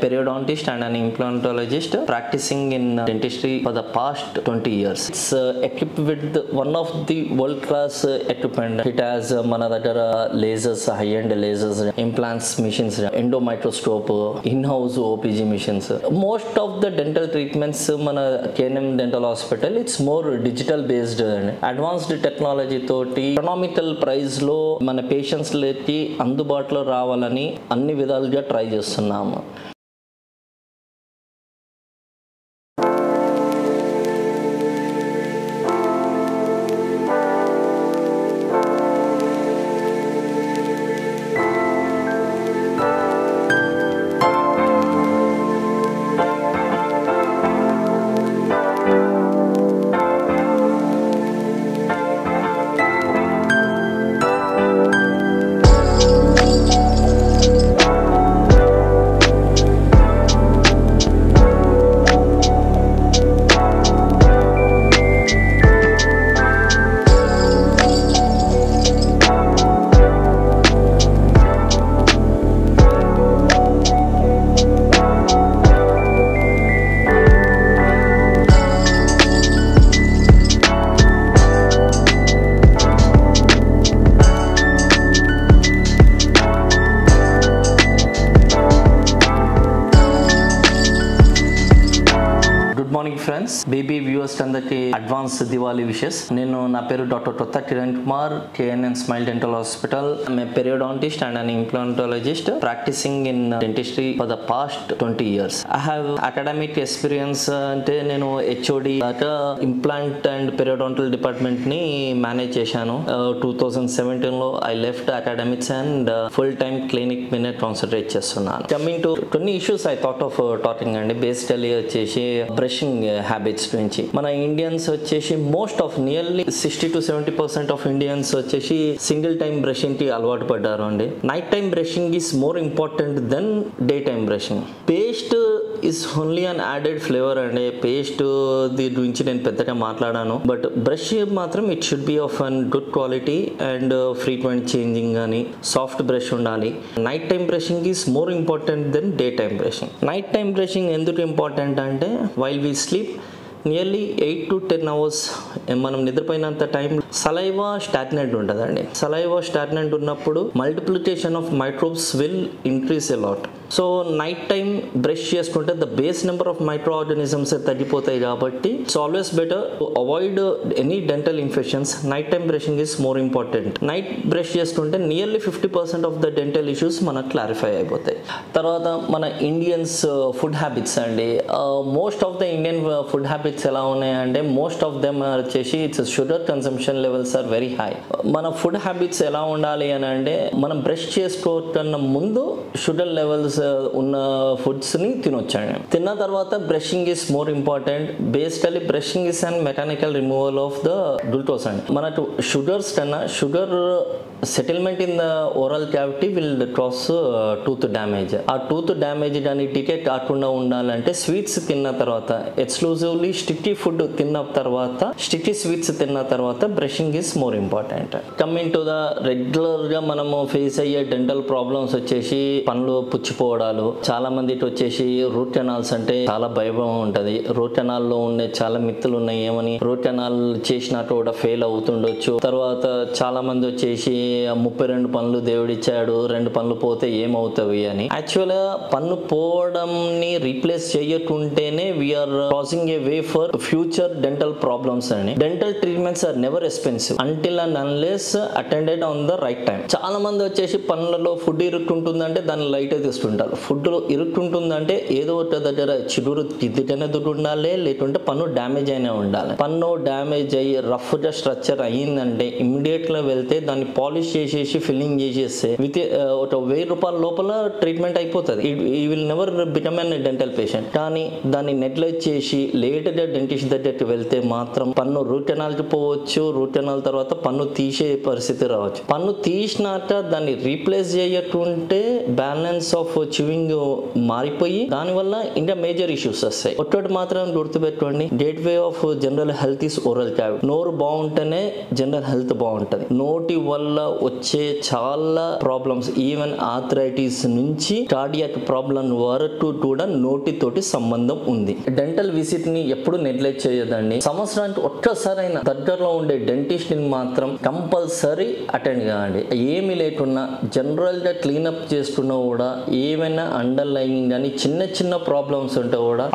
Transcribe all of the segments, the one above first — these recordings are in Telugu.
periodontist and an implantologist practicing in dentistry for the past 20 years. It's equipped with one of the world-class equipment. It has మన దగ్గర lasers, high-end lasers, implants machines, endomicroscope, in-house OPG machines. Most of the dental treatments మన KNM Dental Hospital, it's more digital based. Advanced technology తోటి economical price లో మన పేషెంట్స్ లకి అందుబాటులో రావాలని అన్ని విధాలుగా ట్రై చేస్తున్నాము. ఫ్రెండ్స్, బీబీ వ్యూవర్స్ అందరికి అడ్వాన్స్ దివాళీ విషెస్. నేను నా పేరు doctor Protta Kiran Kumar, KNN smile dental hospital. I'm a periodontist and an implantologist practising in dentistry for the past 20 years. I have academic experience అంటే నేను HOD దాకా ఇంప్లాంట్ అండ్ పెరియోడాంటల్ డిపార్ట్మెంట్ ని మేనేజ్ చేశాను. 2017 లో I left academics and full time clinic మీద కాన్సన్ట్రేట్ చేస్తున్నాను. కమింగ్ టు కొన్ని issues I thought of talking అండి. బేసికలీ వచ్చేసి బ్రషింగ్ హ్యాబిట్స్ గురించి. మన ఇండియన్స్ వచ్చేసి most of nearly 60 to 70% of Indians వచ్చేసి సింగిల్ టైం బ్రషింగ్ కి అలవాటు పడ్డారు అండి. Night time brushing is more important than day time brushing. Paste is only an added flavour అండి. పేస్ట్ దీని గురించి నేను పెద్దగా మాట్లాడాను, బట్ బ్రష్ మాత్రం it should be of an good quality and frequent changing కానీ సాఫ్ట్ బ్రష్ ఉండాలి. Night time brushing is more important than day time brushing. Night time brushing ఎందుకు ఇంపార్టెంట్ అంటే while we sleep nearly 8 to 10 hours మనం నిద్రపోయినంత టైం సలైవా స్టాగ్నెంట్ ఉంటుందండి. సలైవా స్టాగ్నెంట్ ఉన్నప్పుడు multiplication of microbes will increase a lot. So night time brush చేసుకుంటే the base number of microorganisms తగ్గిపోతాయి కాబట్టి it's always better to avoid any dental infections. Night time brushing is more important. Night brush చేసుకుంటే nearly 50% of the dental issues మనకు క్లారిఫై అయిపోతాయి. తర్వాత మన ఇండియన్స్ ఫుడ్ హ్యాబిట్స్ అండి. Most of the Indian food habits ఎలా ఉన్నాయంటే మోస్ట్ ఆఫ్ దెమ్ వచ్చేసి it's sugar consumption levels are very high. మన ఫుడ్ హ్యాబిట్స్ ఎలా ఉండాలి అని అంటే మనం బ్రష్ చేసుకోకన్నా ముందు షుగర్ లెవెల్స్ ఉన్న ఫుడ్స్ ని తినొచ్చండి. తిన్న తర్వాత brushing is more important. Basically brushing is and mechanical removal of the glucose అండి. మనకు షుగర్స్ కన్నా sugar settlement in the oral cavity will cause tooth damage. ఆ టూత్ డ్యామేజ్ కానీ డికే కాకుండా ఉండాలంటే స్వీట్స్ తిన్న తర్వాత ఎక్స్క్లూజివ్లీ స్టిక్కీ ఫుడ్ తిన్న తర్వాత స్టిక్కీ స్వీట్స్ తిన్న తర్వాత brushing is more important. Coming to the regular గా మనము ఫేస్ అయ్యే డెంటల్ ప్రాబ్లమ్స్ వచ్చేసి పనులు పుచ్చిపోవడాలు. చాలా మందికి వచ్చేసి రూట్ కెనాల్స్ అంటే చాలా భయం ఉంటది. రూట్ కెనాల్ లో ఉండే చాలా మిత్తులు ఉన్నాయి. ఏమని రూట్ కెనాల్ చేసినట్టు కూడా ఫెయిల్ అవుతుండొచ్చు. తర్వాత చాలా మంది వచ్చేసి 32 పనులు దేవుడిచ్చాడు, 2 పనులు పోతే ఏమవుతాయి అని. యాక్చువల్ గా పన్ను పోవడం ని రీప్లేస్ చేయకుంటేనే we're causing a way for future dental problems అని. Dental treatments are never expensive until and unless attended on the right time. చాలా మంది వచ్చేసి పనులలో ఫుడ్ ఇరుక్కుంటుందంటే దాన్ని లైట్ తీసుకుంటారు. ఫుడ్ ఇరుక్కుంటుందంటే ఏదో ఒక దగ్గర చిగురు దిద్దనే దుడ్డు ఉండాలి, లేకుంటే పన్ను డ్యామేజ్ అయినా ఉండాలి. పన్ను డ్యామేజ్ అయ్యి రఫ్ గా స్ట్రక్చర్ అయ్యిందంటే ఇమ్మీడియట్ గా వెళ్తే దాన్ని పాలిష్ చేసేసి ఫిల్లింగ్ చేసేస్తే విత్ ఒక 1000 రూపాయల లోపల ట్రీట్మెంట్ అయిపోతుంది. ఈ will never become an dental patient. కానీ దాన్ని నెగ్లెక్ట్ చేసి లేట్ గా డెంటిస్ట్ దగ్గరికి వెళ్తే మాత్రం పన్ను రూట్ కెనాల్ కి పోవచ్చు. రూట్ కెనాల్ తర్వాత పన్ను తీసే పరిస్థితి రావచ్చు. పన్ను తీసినాక దాన్ని రీప్లేస్ చేయకుంటే బ్యాలెన్స్ ఆఫ్ చివింగ్ మారిపోయి దానివల్ల ఇంకా మేజర్ ఇష్యూస్ వస్తాయి. ఒక్కటి మాత్రం గుర్తుపెట్టుకోండి, gate way of general health is oral cavity. నోరు బాగుంటేనే జనరల్ హెల్త్ బాగుంటది. నోటి వల్ల వచ్చే చాలా ప్రాబ్లమ్స్, ఈవెన్ ఆర్థరైటిస్ నుంచి కార్డియాక్ ప్రాబ్లం వరకు కూడా నోటితోటి సంబంధం ఉంది. డెంటల్ విజిట్ ని ఎప్పుడు నెగ్లెక్ట్ చేయదండి. సంవత్సరానికి ఒక్కసారైనా దగ్గరలో ఉండే డెంటిస్ట్ ని మాత్రం కంపల్సరీ అటెండ్ కావండి. ఏమి లేకున్నా జనరల్ గా క్లీనప్ చేసుకున్నా కూడా ఏమైనా అండర్లైనింగ్ కానీ చిన్న చిన్న ప్రాబ్లమ్స్ ఉంటే కూడా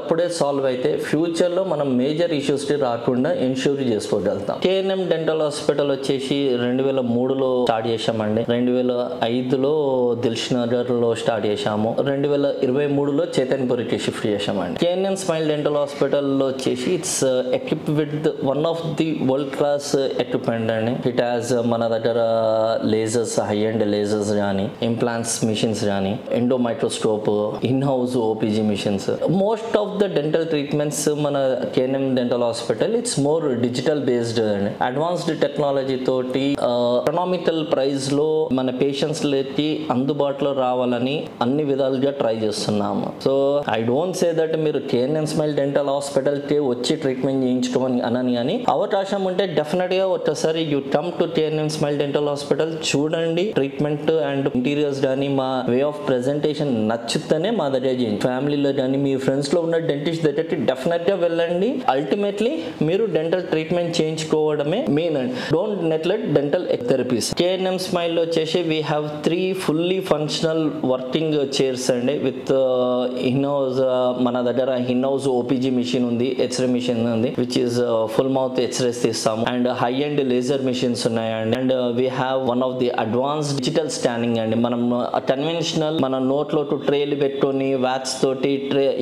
అప్పుడే సాల్వ్ అయితే ఫ్యూచర్ లో మనం మేజర్ ఇష్యూస్ రాకుండా ఇన్షూర్ చేసుకోగలుగుతాం. KNM డెంటల్ హాస్పిటల్ వచ్చేసి 2003లో స్టార్ట్ చేశామండి. 2005లో దిల్షుఖ్నగర్ లో స్టార్ట్ చేశాము. 2023లో చైతన్యపురికి షిఫ్ట్ చేశామండి. KNM స్మైల్ డెంటల్ హాస్పిటల్ లో వచ్చేసి it's equipped with one of the world class equipment అండి. ఇట్ హాస్ మన దగ్గర లేజర్స్, హై అండ్ లేజర్స్ కానీ, ఇంప్లాంట్స్ మిషన్స్ కానీ, endo microscope, in house OPG machines. Most of the dental treatments మన KNM dental hospital it's more digital based అండి. అడ్వాన్స్డ్ టెక్నాలజీ తోటి ఎకనామికల్ ప్రైస్ లో మన పేషెంట్స్ లకి అందుబాటులో రావాలని అన్ని విధాలుగా ట్రై చేస్తున్నాము. So I don't say that మీరు KNM స్మైల్ డెంటల్ హాస్పిటల్ కి వచ్చి ట్రీట్మెంట్ చేయించుకోమని అనని, కానీ అవకాశం ఉంటే డెఫినెట్ గా ఒకసారి you come to KNM smile dental hospital, చూడండి ట్రీట్మెంట్ అండ్ ఇంటీరియర్స్ కానీ మా వే ఆఫ్ ప్రెజెంటేషన్ నచ్చితేనే మా దగ్గర చేయండి. ఫ్యామిలీలో కానీ మీ ఫ్రెండ్స్ లో ఉన్న డెంటిస్ట్ దగ్గరికి డెఫినెట్ గా వెళ్ళండి. అల్టిమేట్లీ మీరు డెంటల్ ట్రీట్మెంట్ చేయించుకోవడమే మెయిన్ అండి. Don't neglect dental therapies. KNM smile లో వచ్చేసి we have 3 fully functional working chairs అండి విత్ ఇన్హౌస్. మన దగ్గర ఇన్హౌస్ OPG మిషన్ ఉంది, ఎక్స్రే మిషన్ ఉంది which is full mouth X-rays తీస్తాము, and high and laser machines ఉన్నాయండి. And we have one of the advanced digital scanning అండి. మనం కన్వెన్షనల్ మన నోట్లో ట్రేలు పెట్టుకొని వ్యాక్స్ తోటి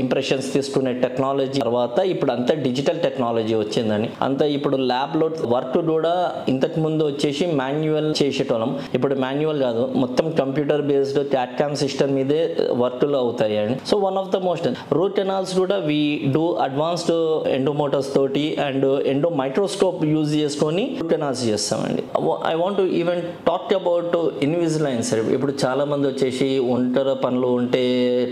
ఇంప్రెషన్స్ తీసుకునే టెక్నాలజీ తర్వాత ఇప్పుడు అంతా డిజిటల్ టెక్నాలజీ వచ్చిందని. అంతా ఇప్పుడు ల్యాబ్ లో వర్క్ కూడా ఇంతకు ముందు వచ్చేసి మాన్యువల్ చేసేటోళ్ళం, ఇప్పుడు మాన్యువల్ కాదు, మొత్తం కంప్యూటర్ బేస్డ్ క్యామ్ సిస్టమ్ మీదే వర్క్లు అవుతాయండి. So one of the most route canals కూడా వి డూ అడ్వాన్స్డ్ ఎండోమోటర్స్ తోటి అండ్ ఎండో మైక్రోస్కోప్ యూజ్ చేసుకొని రూట్ కెనాల్స్ చేస్తామండి. I want even talk about Invisalign. ఇప్పుడు చాలా మంది వచ్చేసి ఒంటరి పనులు ఉంటే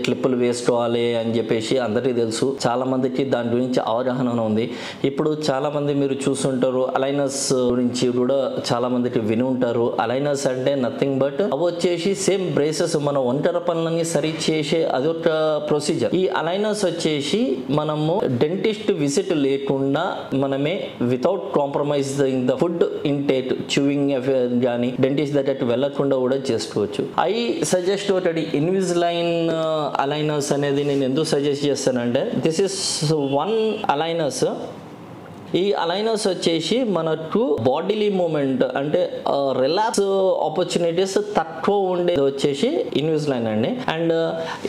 క్లిప్పులు వేసుకోవాలి అని చెప్పేసి అందరికీ తెలుసు, చాలా మందికి దాని గురించి అవగాహన ఉంది. ఇప్పుడు చాలా మంది మీరు చూస్తుంటారు, అలైనర్స్ గురించి కూడా చాలా మందికి విని ఉంటారు. అలైనర్స్ అంటే నథింగ్ బట్ అవి వచ్చేసి సేమ్ బ్రేసెస్, మన ఒంటరి పనులని సరి చేసే అదొక ప్రొసీజర్. ఈ అలైనర్స్ వచ్చేసి మనము డెంటిస్ట్ విజిట్ లేకుండా మనమే without compromising the food intake, chewing కానీ డెంటిస్ట్ దగ్గరికి వెళ్ళకుండా కూడా చేసుకోవచ్చు. ఐ సజెస్ట్ ఒకటి ఇన్విజిలైన్ అలైనర్స్ అనేది నేను ఎందుకు సజెస్ట్ చేస్తానంటే, దిస్ ఇస్ వన్ అలైనర్స్. ఈ అలైనర్స్ వచ్చేసి మనకు బాడీలీ మూమెంట్ అంటే రిలాక్స్ ఆపర్చునిటీస్ తక్కువ ఉండేది వచ్చేసి ఇన్విజిలైన్ అండి. అండ్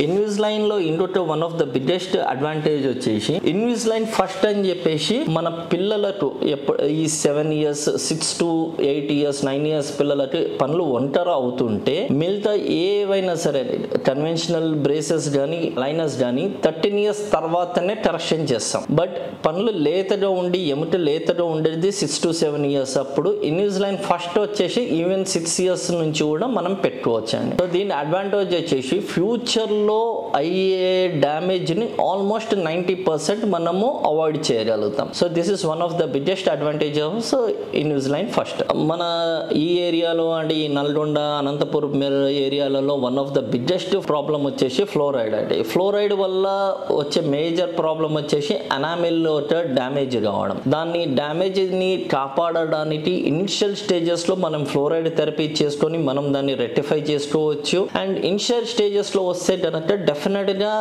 ఇన్విజిలైన్ లో ఇంకొక one of the biggest advantage వచ్చేసి ఇన్విజిలైన్ ఫస్ట్ అని చెప్పేసి మన పిల్లలకు ఈ 7 years 6 to 8 years 9 years పిల్లలకి పనులు ఒంటరి అవుతుంటే మిగతా ఏవైనా సరే కన్వెన్షనల్ బ్రేసెస్ కానీ అలైనర్స్ కానీ 13 years తర్వాతనే కరెక్షన్ చేస్తాం. బట్ పనులు లేతగా ఉండి ఎముట లేతగా ఉండేది 6 to 7 years. అప్పుడు ఇన్విజిలైన్ ఫస్ట్ వచ్చేసి ఈవెన్ 6 years నుంచి కూడా మనం పెట్టుకోవచ్చు అండి. సో దీని అడ్వాంటేజ్ వచ్చేసి ఫ్యూచర్ లో అయ్యే డ్యామేజ్ ని ఆల్మోస్ట్ 90% మనము అవాయిడ్ చేయగలుగుతాం. So this is one of the biggest advantage of Invisalign first. మన ఈ ఏరియాలో అంటే ఈ నల్గొండ, అనంతపురం ఏరియాలలో one of the biggest problem వచ్చేసి ఫ్లోరైడ్ అండి. ఫ్లోరైడ్ వల్ల వచ్చే మేజర్ ప్రాబ్లం వచ్చేసి ఎనామిల్ డ్యామేజ్ కావడం. దాన్ని డ్యామేజ్ ని కాపాడడానికి ఇనిషియల్ స్టేజెస్ లో మనం ఫ్లోరైడ్ థెరపీ చేసుకొని మనం దాన్ని రెక్టిఫై చేసుకోవచ్చు. అండ్ ఇనిషియల్ స్టేజెస్ లో వస్తే కనుక డెఫినెట్ గా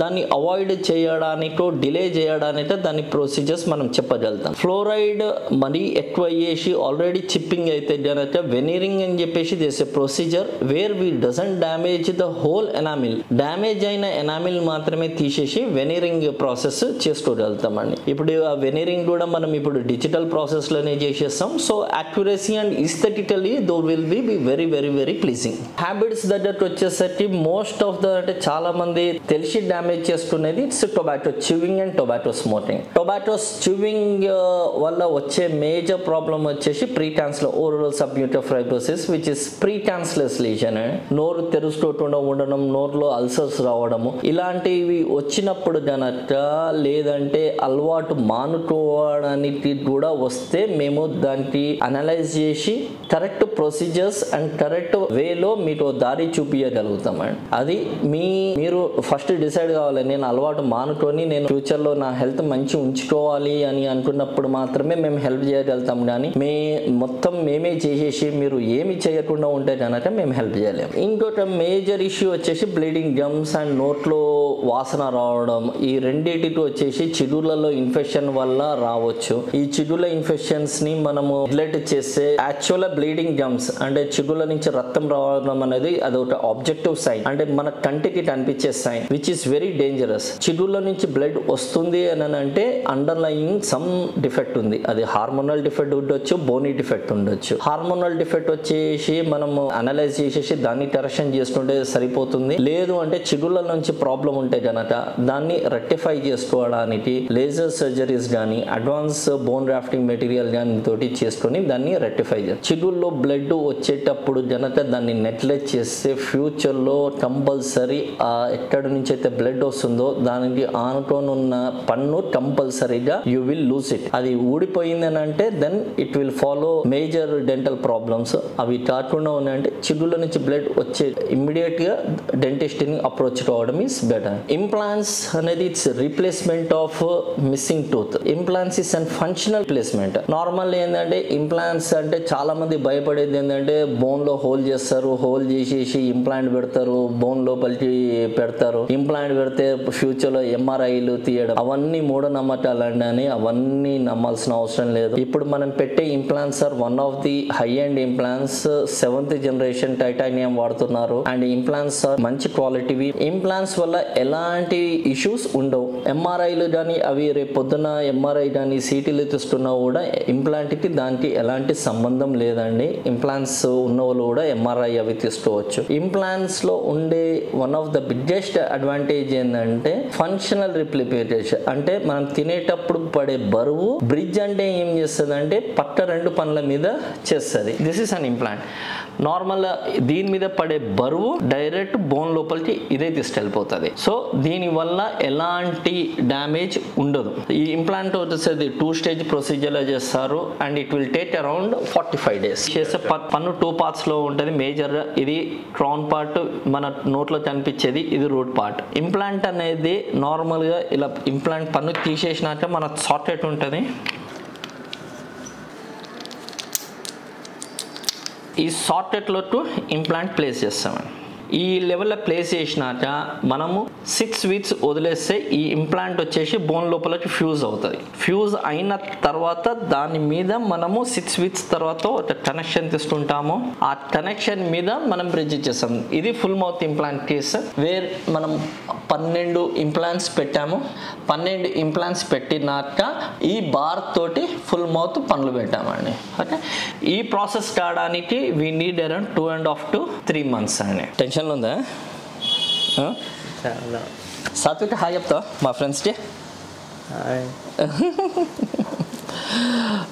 దాన్ని అవాయిడ్ చేయడానికో డిలే చేయడానికో దాని ప్రొసీజర్స్ మనం చెప్పగలుగుతాం. ఫ్లోరైడ్ మరీ ఎక్కువ అయ్యేసి ఆల్రెడీ చిప్పింగ్ అయితే కనుక వెనీరింగ్ అని చెప్పేసి చేసే procedure where we doesn't damage the whole enamel, damage అయిన ఎనామిల్ మాత్రమే తీసేసి వెనీరింగ్ ప్రాసెస్ చేసుకోగలుగుతామండి. ఇప్పుడు ఆ వెనీరింగ్ కూడా మనం ఇప్పుడు డిజిటల్ ప్రాసెస్ లోనే చేసేస్తాం. So accuracy and aesthetically though will be very very very pleasing. Habits దగ్గరకు వచ్చేసరికి మోస్ట్ ఆఫ్ ద అంటే చాలా మంది తెలిసి డ్యామేజ్ చేసుకునేది it's tobacco chewing and tobacco smoking. Tobacco chewing వల్ల వచ్చే మేజర్ ప్రాబ్లం వచ్చేసి precancerous oral submucous fibrosis which is precancerous lesion. నోరు తెరుచుకోకుండా ఉండడం, నోరులో అల్సర్స్ రావడము, ఇలాంటివి వచ్చినప్పుడు గనక లేదంటే అలవాటు మానుకోవడం కావడానికి కూడా వస్తే మేము దానికి అనలైజ్ చేసి కరెక్ట్ ప్రొసీజర్స్ అండ్ కరెక్ట్ వేలో మీకు దారి చూపించగలుగుతామండి. అది మీరు ఫస్ట్ డిసైడ్ కావాలి. నేను అలవాటు మానుకొని నేను ఫ్యూచర్లో నా హెల్త్ మంచి ఉంచుకోవాలి అని అనుకున్నప్పుడు మాత్రమే మేము హెల్ప్ చేయగలుగుతాం. కానీ మొత్తం మేమే చేసేసి మీరు ఏమి చేయకుండా ఉంటే కనుక మేము హెల్ప్ చేయలేము. ఇంకొక మేజర్ ఇష్యూ వచ్చేసి బ్లీడింగ్ గమ్స్ అండ్ నోట్లో వాసన రావడం. ఈ రెండింటికి వచ్చేసి చిగుళ్ళలో ఇన్ఫెక్షన్ వల్ల రావచ్చు. ఈ చిగుళ్ళ ఇన్ఫెక్షన్స్ ని మనము నెగ్లెక్ట్ చేస్తే యాక్చువల్ బ్లీడింగ్ గమ్స్ అంటే చిగుళ్ళ నుంచి రక్తం రావడం అనేది అది ఒక ఆబ్జెక్టివ్ సైన్, అంటే మన కంటికి కనిపించే sign which is very dangerous. చిగుళ్ళ నుంచి బ్లడ్ వస్తుంది అని అంటే అండర్లయింగ్ సమ్ డిఫెక్ట్ ఉంది. అది హార్మోనల్ డిఫెక్ట్ ఉండొచ్చు, బోనీ డిఫెక్ట్ ఉండొచ్చు. హార్మోనల్ డిఫెక్ట్ వచ్చేసి మనము అనలైజ్ చేసేసి దాన్ని కరెక్షన్ చేసుకుంటే సరిపోతుంది. లేదు అంటే చిగుళ్ళ నుంచి ప్రాబ్లం ఉంటే కనుక దాన్ని రెక్టిఫై చేసుకోవడానికి లేజర్ సర్జరీస్ కానీ అడ్వాన్స్ బోన్ గ్రాఫ్టింగ్ మెటీరియల్ కానీ తోటి చేసుకొని దాన్ని రెక్టిఫై చేయాలి. చిగుల్లో బ్లడ్ వచ్చేటప్పుడు కనుక దాన్ని నెగ్లెక్ట్ చేస్తే ఫ్యూచర్లో కంపల్సరీ ఎక్కడి నుంచి అయితే బ్లడ్ వస్తుందో దానికి ఆనుకొని ఉన్న పన్ను కంపల్సరీగా యూ విల్ లూజ్ ఇట్. అది ఊడిపోయింది అని అంటే then it will follow major dental problems. అవి కాకుండా ఉన్నాయంటే చిగుళ్ళ నుంచి బ్లడ్ వచ్చే ఇమ్మీడియట్ గా డెంటిస్ట్ ని అప్రోచ్ కావడం ఈస్ బెటర్. ఇంప్లాంట్స్ అనేది it's replacement of missing tooth. Implants is and functional placement. Normal ఏంటంటే ఇంప్లాంట్స్ అంటే చాలా మంది భయపడేది ఏంటంటే బోన్ లో హోల్ చేస్తారు, హోల్ చేసేసి ఇంప్లాంట్ పెడతారు, బోన్ లోపలికి పెడతారు. ఇంప్లాంట్ పెడితే ఫ్యూచర్ లో ఎంఆర్ఐలు తీయడం అవన్నీ మూఢనమ్మకాలండి అని అవన్నీ నమ్మాల్సిన అవసరం లేదు. ఇప్పుడు మనం పెట్టే implants are one of the high and implants. 7th generation titanium వాడుతున్నారు అండ్ ఇంప్లాంట్స్ ఆర్ మంచి క్వాలిటీవి. ఇంప్లాంట్స్ వల్ల ఎలాంటి ఇష్యూస్ ఉండవు. ఎంఆర్ఐలు కానీ అవి రేపు పొద్దున ఎంఆర్ఐ కానీ సిటీలు తెస్తున్నా కూడా ఇంప్లాంట్ కి దానికి ఎలాంటి సంబంధం లేదండి. ఇంప్లాంట్స్ ఉన్న వాళ్ళు కూడా ఎంఆర్ఐ అవి తీసుకోవచ్చు. ఇంప్లాంట్స్ లో ఉండే one of the biggest advantage ఏంటంటే ఫంక్షనల్ రిప్లికేషన్. అంటే మనం తినేటప్పుడు పడే బరువు బ్రిడ్జ్ అంటే ఏం చేస్తుంది అంటే పక్క 2 పనుల మీద చేస్తుంది. This is an implant. Normal దీని మీద పడే బరువు డైరెక్ట్ బోన్ లోపలికి ఇదే తీసుకెళ్ళిపోతుంది. సో దీని వల్ల ఎలాంటి డ్యామేజ్ ఉండదు. ఈ ఇంప్లాంట్ వచ్చేసి 2 స్టేజ్ ప్రొసీజర్ లో చేస్తారు and it will take around 45 days. చేసే పన్ను 2 parts లో ఉంటుంది. మేజర్ ఇది క్రౌన్ పార్ట్, మన నోట్లో కనిపించేది ఇది రూట్ పార్ట్. ఇంప్లాంట్ అనేది నార్మల్ గా ఇలా ఇంప్లాంట్ పన్ను తీసేసినాక మన సాకెట్ ఉంటుంది. ఈ సాకెట్లో ఇంప్లాంట్ ప్లేస్ చేస్తామండి. ఈ లెవెల్లో ప్లేస్ చేసినాక మనము 6 weeks వదిలేస్తే ఈ ఇంప్లాంట్ వచ్చేసి బోన్ లోపలకి ఫ్యూజ్ అవుతుంది. ఫ్యూజ్ అయిన తర్వాత దాని మీద మనము 6 weeks తర్వాత ఒక కనెక్షన్ తీసుకుంటాము. ఆ కనెక్షన్ మీద మనం బ్రిడ్జ్ చేస్తాం. ఇది full mouth implant case where మనం 12 ఇంప్లాంట్స్ పెట్టాము. 12 ఇంప్లాంట్స్ పెట్టినాక ఈ బార్ తోటి ఫుల్ మౌత్ పనులు పెట్టామండి. ఓకే, ఈ ప్రాసెస్ కావడానికి we need around 2.5 to 3 months అండి. టెన్షన్ ఉందా? సాత్విక్ హాయ్ చెప్తా మా ఫ్రెండ్స్కి.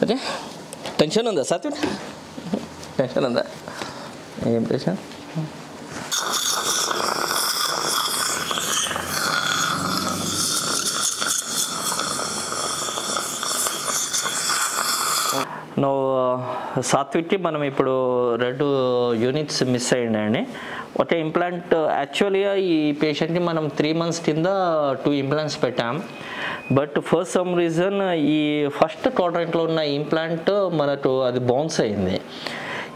ఓకే, టెన్షన్ ఉందా సాత్విక్? టెన్షన్ ఉందా? ఏం టెన్షన్? సాత్విక్కి మనం ఇప్పుడు 2 units మిస్ అయ్యిందండి. ఒక ఇంప్లాంట్ యాక్చువల్గా ఈ పేషెంట్కి మనం 3 months కింద 2 implants పెట్టాం. బట్ ఫర్ సమ్ రీజన్ ఈ ఫస్ట్ క్వాడ్రంట్లో ఉన్న ఇంప్లాంట్ మనకు అది బౌన్స్ అయింది.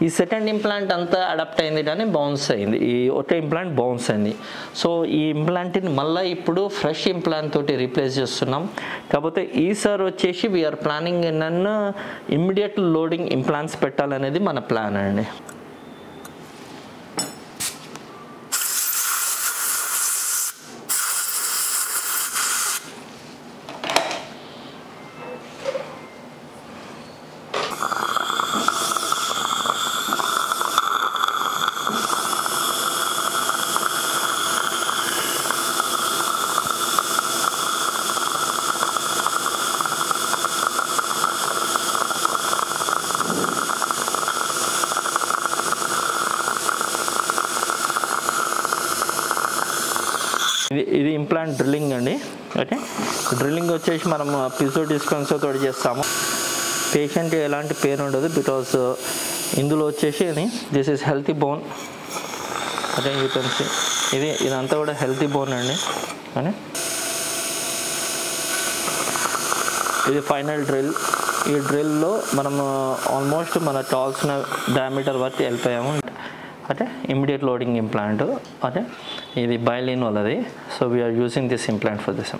ఈ సెకండ్ ఇంప్లాంట్ అంతా అడాప్ట్ అయింది కానీ బౌన్స్ అయింది. ఈ ఒక ఇంప్లాంట్ బౌన్స్ అయింది. సో ఈ ఇంప్లాంట్ని మళ్ళీ ఇప్పుడు ఫ్రెష్ ఇంప్లాంట్ తోటి రీప్లేస్ చేస్తున్నాం. కాకపోతే ఈసారి వచ్చేసి వీఆర్ ప్లానింగ్ నన్ను ఇమ్మీడియట్ లోడింగ్ ఇంప్లాంట్స్ పెట్టాలనేది మన ప్లాన్ అండి. ఇది ఇంప్లాంట్ డ్రిల్లింగ్ అండి. ఓకే, డ్రిల్లింగ్ వచ్చేసి మనం పిజో డిస్టెన్స్ తోటి చేస్తాము. పేషెంట్ ఎలాంటి పెయిన్ ఉండదు, బికాస్ ఇందులో వచ్చేసి దిస్ ఈస్ హెల్తీ బోన్. అదే యూ కెన్ సీ ఇదంతా కూడా హెల్తీ బోన్ అండి. అని ఇది ఫైనల్ డ్రిల్. ఈ డ్రిల్లో మనము ఆల్మోస్ట్ మన కావాల్సిన డయామీటర్ వరకు వెళ్ళిపోయాము. అంటే ఇమ్మీడియట్ లోడింగ్ ఇంప్లాంట్. అంటే ఇది బైలిన్ వాళ్ళది. So we are using this implant for this.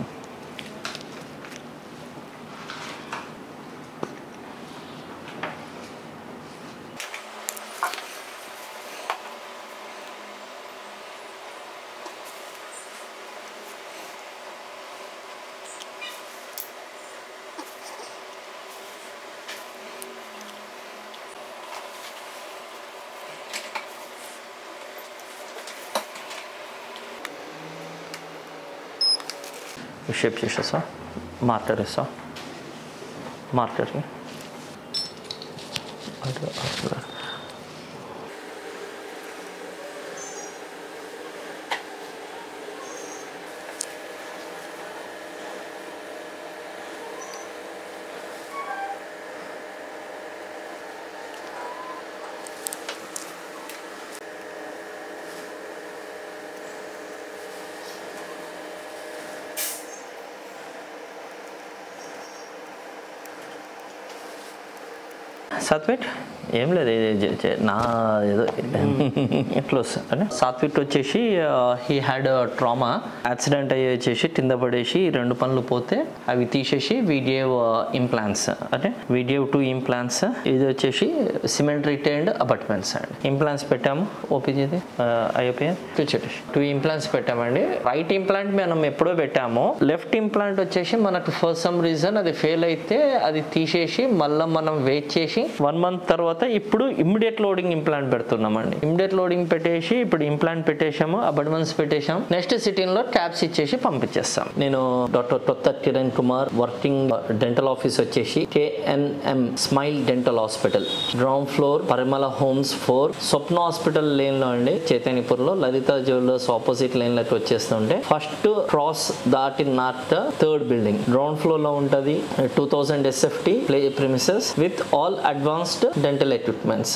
Shape చేసేసా, మార్కర్ వేసా, మార్కర్కి సాత్విక్ ఏం లేదు, నా ఏదో ఎట్లా వస్తుంది అంటే సాత్విక్ వచ్చేసి హీ హ్యాడ్ ట్రామా, యాక్సిడెంట్ అయ్యి వచ్చేసి కింద పడేసి 2 పనులు పోతే అవి తీసేసి వీ గేవ్ ఇంప్లాంట్స్. అంటే వీ గేవ్ 2 ఇంప్లాంట్స్. ఇది వచ్చేసి సిమెంట్ రిటైన్డ్ అపార్ట్మెంట్స్ అండి. ఇంప్లాంట్స్ పెట్టాము. ఓపీజీది అయిపోయింది. కూర్చోటేసి 2 ఇంప్లాంట్స్ పెట్టామండి. రైట్ ఇంప్లాంట్ మనం ఎప్పుడో పెట్టాము. లెఫ్ట్ ఇంప్లాంట్ వచ్చేసి మనకు ఫర్ సమ్ రీజన్ అది ఫెయిల్ అయితే అది తీసేసి మళ్ళీ మనం వెయిట్ చేసి 1 మంత్ తర్వాత ఇప్పుడు ఇమ్మీడియట్ లోడింగ్ ఇంప్లాంట్ పెడుతున్నామండి. ఇమ్మీడియట్ లోడింగ్ పెట్టేసి ఇప్పుడు ఇంప్లాంట్ పెట్టేశాము, అబాట్మెంట్స్ పెట్టేశాము. నెక్స్ట్ సిట్టింగ్ లో ట్యాబ్స్ ఇచ్చేసి పంపించేస్తాం. నేను డాక్టర్ ప్రొత్తట్ Kiran Kumar, working dental office వచ్చేసి KNM smile dental hospital, ground floor, Parimala homes 4, Swapna hospital lane లో అండి, చైతన్యపూర్ లో, లలిత జ్యువెలర్స్ ఆపోజిట్ లైన్ లోకి వచ్చేస్తుంటే ఫస్ట్ క్రాస్ దాటిన north 3rd building, ground floor లో ఉంటది. 2000 SFT play premises with all advanced dental equipments.